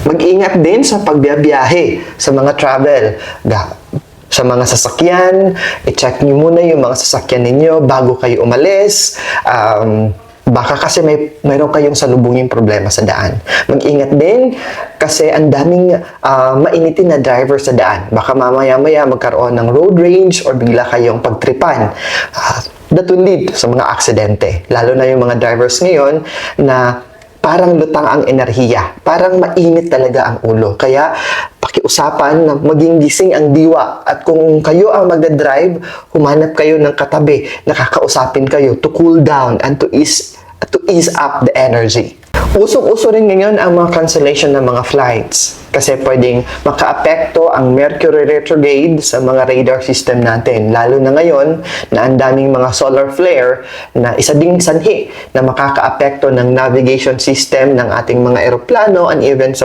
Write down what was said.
Mag-ingat din sa pagbiyahe sa mga travel. Sa mga sasakyan, i-check niyo muna yung mga sasakyan ninyo bago kayo umalis. Baka kasi mayroon kayong salubunging problema sa daan. Mag-ingat din kasi ang daming mainitin na driver sa daan. Baka mamaya-maya magkaroon ng road rage or bigla kayong pagtripan. That will lead sa mga aksidente. Lalo na yung mga drivers ngayon na parang lutang ang enerhiya. Parang mainit talaga ang ulo. Kaya, pakiusapan na maging gising ang diwa. At kung kayo ang magdadrive, humanap kayo ng katabi. Nakakausapin kayo to cool down and to ease up the energy. Usong-uso rin ngayon ang mga cancellation ng mga flights kasi pwedeng makaapekto ang Mercury retrograde sa mga radar system natin. Lalo na ngayon na ang daming mga solar flare na isa ding sanhi na makakaapekto ng navigation system ng ating mga eroplano and even sa